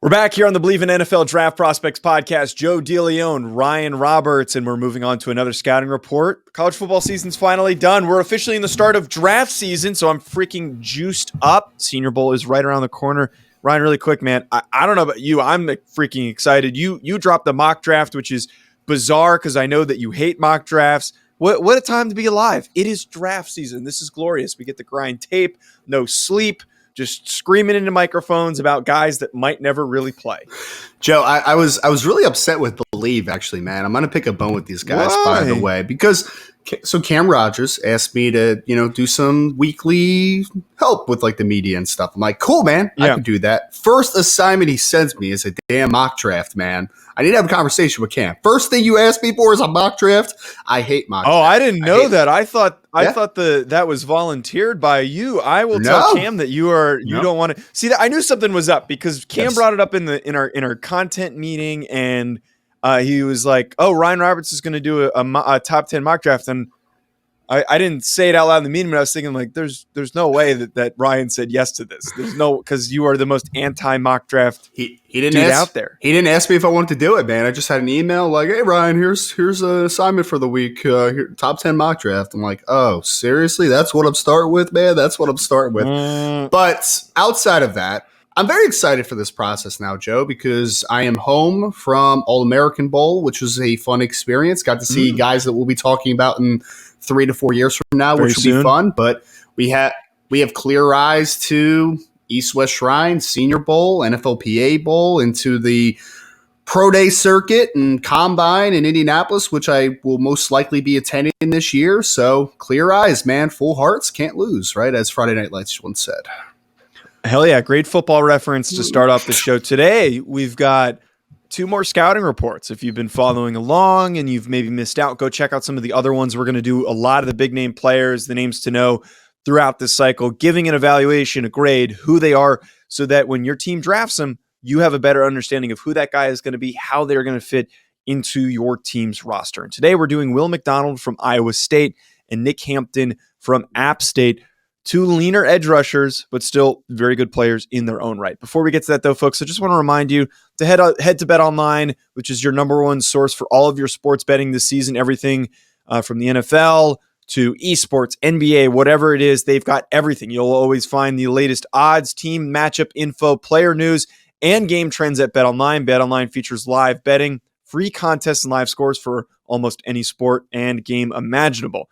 We're back here on the Believe in NFL Draft Prospects podcast. Joe DeLeone, Ryan Roberts, and we're moving on to another scouting report. College football season's finally done. We're officially in the start of draft season, so I'm freaking juiced up. Senior Bowl is right around the corner. Ryan, really quick, man, I don't know about you. I'm freaking excited. You dropped the mock draft, which is bizarre because I know that you hate mock drafts. What a time to be alive. It is draft season. This is glorious. We get to grind tape, no sleep, just screaming into microphones about guys that might never really play. Joe, I was really upset with Believe, actually, man. I'm going to pick a bone with these guys, by the way, because Cam Rogers asked me to, do some weekly help with like the media and stuff. I'm like, cool, man. I can do that. First assignment he sends me is a damn mock draft, man. I need to have a conversation with Cam. First thing you asked me for is a mock draft. I hate mock drafts. Oh, I didn't know that. I thought that was volunteered by you. I will tell Cam that you don't want to see that. I knew something was up because Cam brought it up in our content meeting, and he was like, "Oh, Ryan Roberts is going to do a top 10 mock draft," and I didn't say it out loud in the meeting, but I was thinking like, there's no way that Ryan said yes to this. There's no, because you are the most anti mock draft he didn't ask, out there. He didn't ask me if I wanted to do it, man. I just had an email like, hey Ryan, here's an assignment for the week. Here, top 10 mock draft. I'm like, oh, seriously? That's what I'm starting with, man. That's what I'm starting with. But outside of that, I'm very excited for this process now, Joe, because I am home from All-American Bowl, which was a fun experience. Got to see guys that we'll be talking about in 3 to 4 years from now, which will be fun. But we have clear eyes to East-West Shrine, Senior Bowl, NFLPA Bowl, into the Pro Day circuit and Combine in Indianapolis, which I will most likely be attending this year. So clear eyes, man. Full hearts can't lose, right? As Friday Night Lights once said. Hell yeah. Great football reference to start off the show. Today, we've got 2 more scouting reports. If you've been following along and you've maybe missed out, go check out some of the other ones. We're going to do a lot of the big name players, the names to know throughout this cycle, giving an evaluation, a grade, who they are, so that when your team drafts them, you have a better understanding of who that guy is going to be, how they're going to fit into your team's roster. And today we're doing Will McDonald from Iowa State and Nick Hampton from App State. 2 leaner edge rushers, but still very good players in their own right. Before we get to that, though, folks, I just want to remind you to head to BetOnline, which is your number one source for all of your sports betting this season. Everything from the NFL to esports, NBA, whatever it is, they've got everything. You'll always find the latest odds, team matchup info, player news, and game trends at BetOnline. BetOnline features live betting, free contests, and live scores for almost any sport and game imaginable.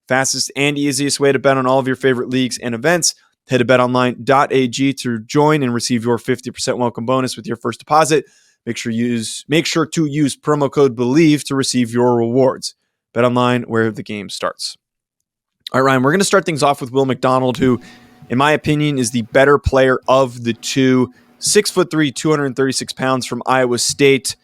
Fastest and easiest way to bet on all of your favorite leagues and events. Head to betonline.ag to join and receive your 50% welcome bonus with your first deposit. Make sure to use promo code BELIEVE to receive your rewards. BetOnline, where the game starts. All right, Ryan, we're going to start things off with Will McDonald, who, in my opinion, is the better player of the 2. 6'3", 236 pounds from Iowa State.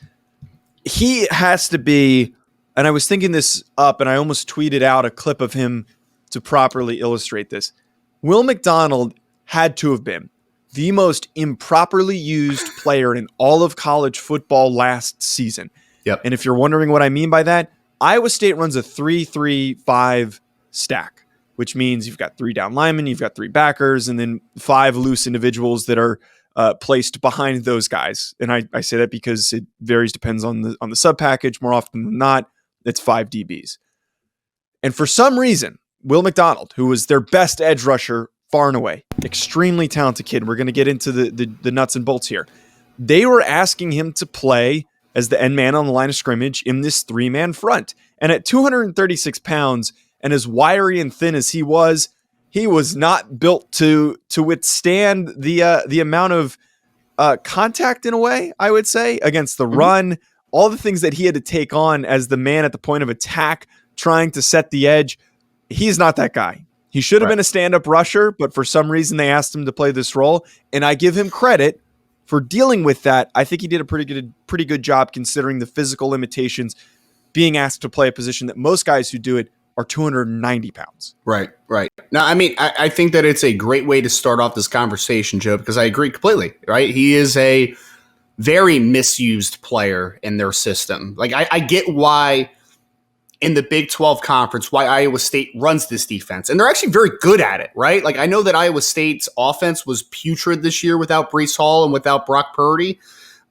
He has to be... And I was thinking this up, and I almost tweeted out a clip of him to properly illustrate this. Will McDonald had to have been the most improperly used player in all of college football last season. Yep. And if you're wondering what I mean by that, Iowa State runs a 3-3-5 stack, which means you've got 3 down linemen, you've got 3 backers, and then 5 loose individuals that are placed behind those guys. And I say that because it varies, depends on the sub package. More often than not, it's 5 DBs. And for some reason, Will McDonald, who was their best edge rusher far and away, extremely talented kid. We're going to get into the nuts and bolts here. They were asking him to play as the end man on the line of scrimmage in this 3-man front. And at 236 pounds and as wiry and thin as he was not built to withstand the amount of contact, in a way, I would say, against the run. All the things that he had to take on as the man at the point of attack, trying to set the edge. He's not that guy. He should have been a stand-up rusher, but for some reason they asked him to play this role. And I give him credit for dealing with that. I think he did a pretty good job considering the physical limitations, being asked to play a position that most guys who do it are 290 pounds. Right. Now, I mean, I think that it's a great way to start off this conversation, Joe, because I agree completely, right? He is a very misused player in their system. Like, I get why in the Big 12 conference why Iowa State runs this defense. And they're actually very good at it, right? Like, I know that Iowa State's offense was putrid this year without Breece Hall and without Brock Purdy.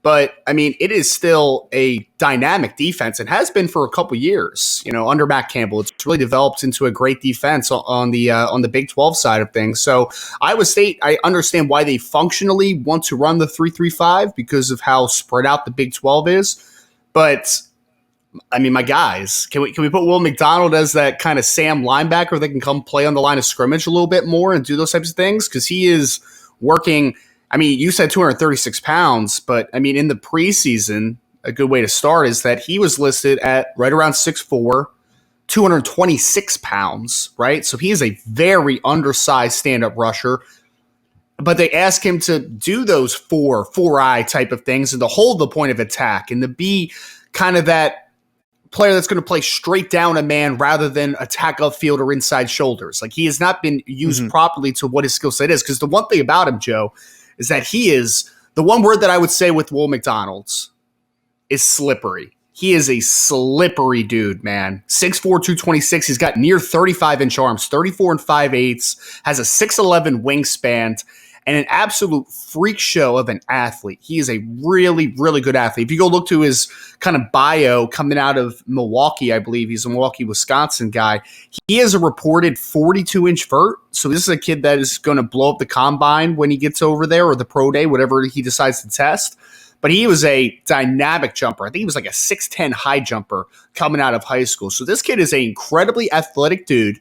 But, I mean, it is still a dynamic defense and has been for a couple years, under Matt Campbell. It's really developed into a great defense on the Big 12 side of things. So Iowa State, I understand why they functionally want to run the 3-3-5 because of how spread out the Big 12 is. But I mean, my guys, can we put Will McDonald as that kind of Sam linebacker that can come play on the line of scrimmage a little bit more and do those types of things? Because he is working. I mean, you said 236 pounds, but I mean, in the preseason, a good way to start is that he was listed at right around 6'4", 226 pounds, right? So he is a very undersized stand-up rusher. But they ask him to do those four-eye type of things and to hold the point of attack and to be kind of that player that's going to play straight down a man rather than attack upfield or inside shoulders. Like, he has not been used properly to what his skill set is. Because the one thing about him, Joe, is that he is the one word that I would say with Will McDonald's is slippery. He is a slippery dude, man. 6'4", 226. He's got near 35-inch arms, 34 and 5/8, has a 6'11 wingspan, and an absolute freak show of an athlete. He is a really, really good athlete. If you go look to his kind of bio coming out of Milwaukee, I believe he's a Milwaukee, Wisconsin guy. He has a reported 42-inch vert. So this is a kid that is going to blow up the combine when he gets over there, or the pro day, whatever he decides to test. But he was a dynamic jumper. I think he was like a 6'10 high jumper coming out of high school. So this kid is an incredibly athletic dude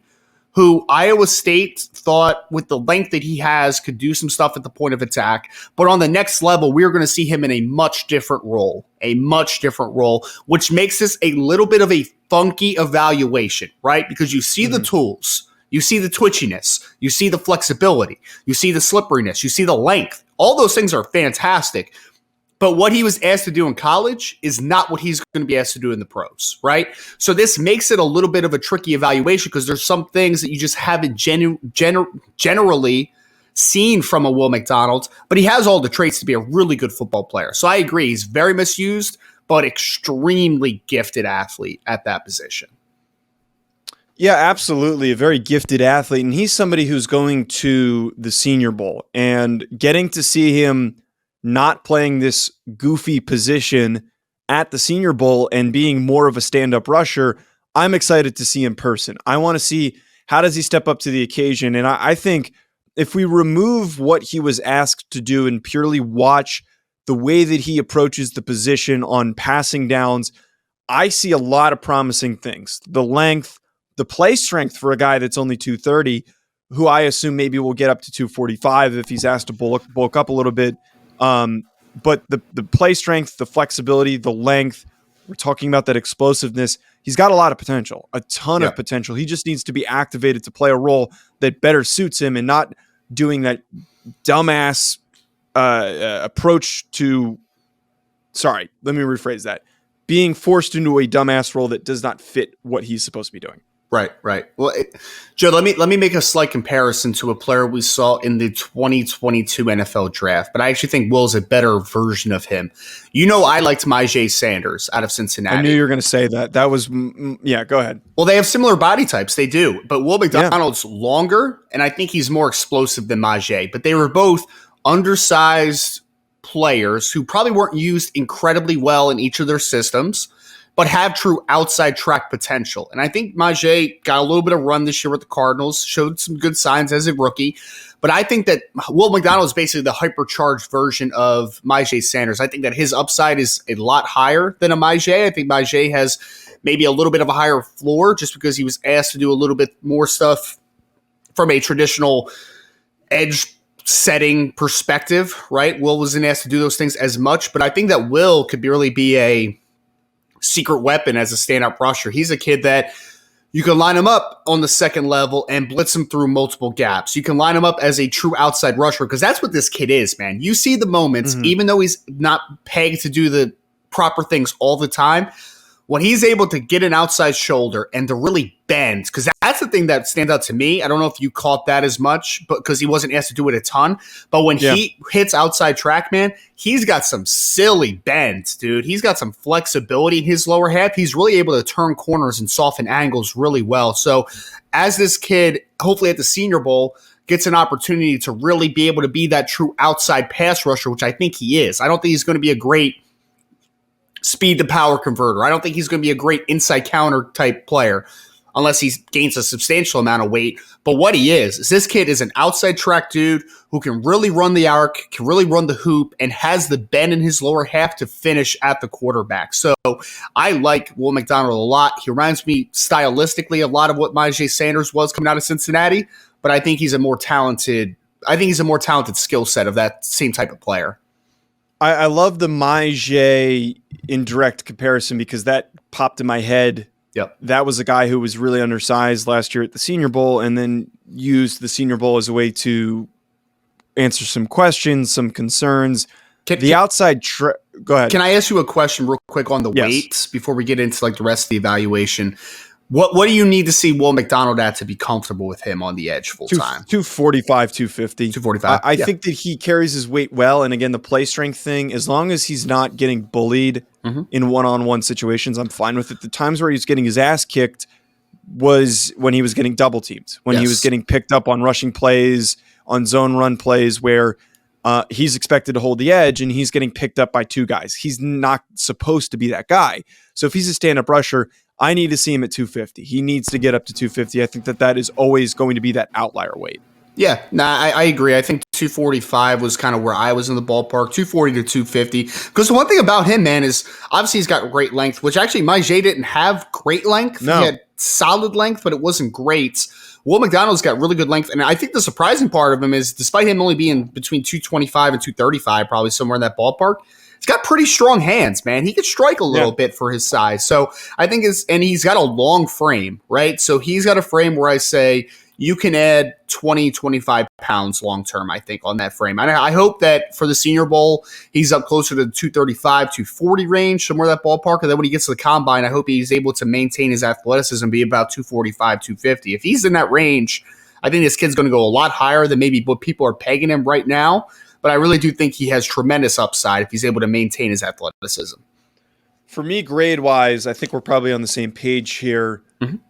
who Iowa State thought with the length that he has could do some stuff at the point of attack. But on the next level, we're going to see him in a much different role, which makes this a little bit of a funky evaluation, right? Because you see the tools, you see the twitchiness, you see the flexibility, you see the slipperiness, you see the length. All those things are fantastic. But what he was asked to do in college is not what he's going to be asked to do in the pros, right? So this makes it a little bit of a tricky evaluation because there's some things that you just haven't generally seen from a Will McDonald, but he has all the traits to be a really good football player. So I agree. He's very misused, but extremely gifted athlete at that position. Yeah, absolutely. A very gifted athlete. And he's somebody who's going to the Senior Bowl, and getting to see him not playing this goofy position at the Senior Bowl and being more of a stand-up rusher, I'm excited to see in person. I want to see, how does he step up to the occasion? And I think if we remove what he was asked to do and purely watch the way that he approaches the position on passing downs, I see a lot of promising things. The length, the play strength for a guy that's only 230, who I assume maybe will get up to 245 if he's asked to bulk up a little bit. But the play strength, the flexibility, the length, we're talking about that explosiveness. He's got a lot of potential, a ton of potential. He just needs to be activated to play a role that better suits him and not doing that dumbass approach to, sorry, let me rephrase that. Being forced into a dumbass role that does not fit what he's supposed to be doing. Right. Well, Joe, let me make a slight comparison to a player we saw in the 2022 NFL draft, but I actually think Will's a better version of him. I liked Myjai Sanders out of Cincinnati. I knew you were going to say that. That was, yeah, go ahead. Well, they have similar body types. They do. But Will McDonald's longer, and I think he's more explosive than Myjai. But they were both undersized players who probably weren't used incredibly well in each of their systems, but have true outside track potential. And I think Myjai got a little bit of run this year with the Cardinals, showed some good signs as a rookie. But I think that Will McDonald is basically the hypercharged version of Myjai Sanders. I think that his upside is a lot higher than a Myjai. I think Myjai has maybe a little bit of a higher floor just because he was asked to do a little bit more stuff from a traditional edge setting perspective, right? Will wasn't asked to do those things as much, but I think that Will could really be a secret weapon as a stand-up rusher. He's a kid that you can line him up on the second level and blitz him through multiple gaps. You can line him up as a true outside rusher because that's what this kid is, man. You see the moments, even though he's not pegged to do the proper things all the time, when he's able to get an outside shoulder and to really bend, because that's the thing that stands out to me. I don't know if you caught that as much, but because he wasn't asked to do it a ton. But when he hits outside track, man, he's got some silly bends, dude. He's got some flexibility in his lower half. He's really able to turn corners and soften angles really well. So as this kid, hopefully at the Senior Bowl, gets an opportunity to really be able to be that true outside pass rusher, which I think he is. I don't think he's going to be a great speed to power converter. I don't think he's going to be a great inside counter type player unless he gains a substantial amount of weight. But what he is this kid is an outside track dude who can really run the arc, can really run the hoop, and has the bend in his lower half to finish at the quarterback. So I like Will McDonald a lot. He reminds me stylistically a lot of what Myjai Sanders was coming out of Cincinnati, but I think he's a more talented skill set of that same type of player. I love the Myjai indirect comparison because that popped in my head. Yep. That was a guy who was really undersized last year at the Senior Bowl and then used the Senior Bowl as a way to answer some questions, some concerns. Go ahead. Can I ask you a question real quick on the weights before we get into like the rest of the evaluation? What do you need to see Will McDonald at to be comfortable with him on the edge full time? 245, 250. 245. I think that he carries his weight well. And again, the play strength thing, as long as he's not getting bullied in one-on-one situations, I'm fine with it. The times where he's getting his ass kicked was when he was getting double teamed, when he was getting picked up on rushing plays, on zone run plays where he's expected to hold the edge and he's getting picked up by two guys. He's not supposed to be that guy. So if he's a stand-up rusher, I need to see him at 250. He needs to get up to 250. I think that is always going to be that outlier weight. Yeah, I agree. I think 245 was kind of where I was in the ballpark, 240 to 250. Because the one thing about him, man, is obviously he's got great length, which actually Myjai didn't have great length. No. He had solid length, but it wasn't great. Will McDonald's got really good length. And I think the surprising part of him is despite him only being between 225 and 235, probably somewhere in that ballpark, he's got pretty strong hands, man. He could strike a little bit for his size. So I think and he's got a long frame, right? So he's got a frame where I say you can add 20, 25 pounds long-term, I think, on that frame. And I hope that for the Senior Bowl, he's up closer to the 235, 240 range, somewhere that ballpark. And then when he gets to the combine, I hope he's able to maintain his athleticism, be about 245, 250. If he's in that range, I think this kid's going to go a lot higher than maybe what people are pegging him right now. But I really do think he has tremendous upside if he's able to maintain his athleticism. For me, grade-wise, I think we're probably on the same page here.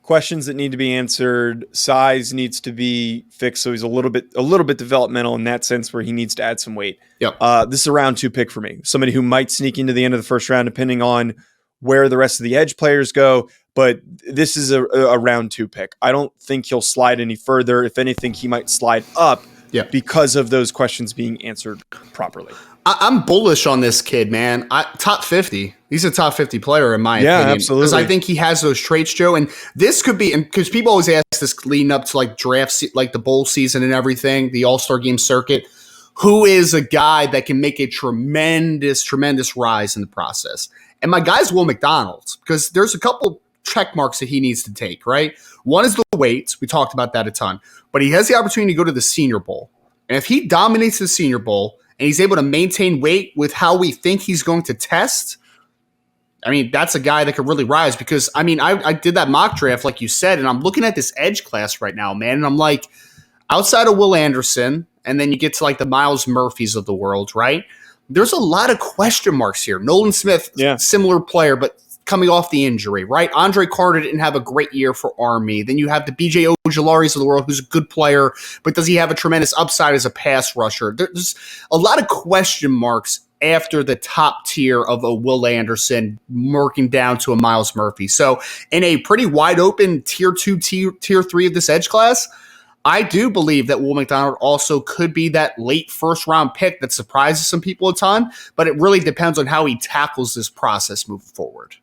Questions that need to be answered, size needs to be fixed, so he's a little bit developmental in that sense where he needs to add some weight. Yep. This is a round 2 pick for me. Somebody who might sneak into the end of the first round depending on where the rest of the edge players go, but this is a round 2 pick. I don't think he'll slide any further. If anything, he might slide up because of those questions being answered properly. I'm bullish on this kid, man. Top 50. He's a top 50 player in my opinion. Yeah, absolutely. Because I think he has those traits, Joe. And this could be, because people always ask this leading up to like drafts, like the bowl season and everything, the All-Star game circuit. Who is a guy that can make a tremendous, tremendous rise in the process? And my guy's Will McDonald, because there's a couple check marks that he needs to take, right? One is the weights. We talked about that a ton. But he has the opportunity to go to the Senior Bowl. And if he dominates the Senior Bowl, and he's able to maintain weight with how we think he's going to test, I mean, that's a guy that could really rise because, I mean, I did that mock draft, like you said, and I'm looking at this edge class right now, man, and I'm like, outside of Will Anderson, and then you get to like the Miles Murphys of the world, right? There's a lot of question marks here. Nolan Smith, similar player, but coming off the injury, right? Andre Carter didn't have a great year for Army. Then you have the BJ Ojalaris of the world, who's a good player, but does he have a tremendous upside as a pass rusher? There's a lot of question marks after the top tier of a Will Anderson working down to a Miles Murphy. So in a pretty wide open tier 2, tier 3 of this edge class, I do believe that Will McDonald also could be that late first round pick that surprises some people a ton, but it really depends on how he tackles this process moving forward.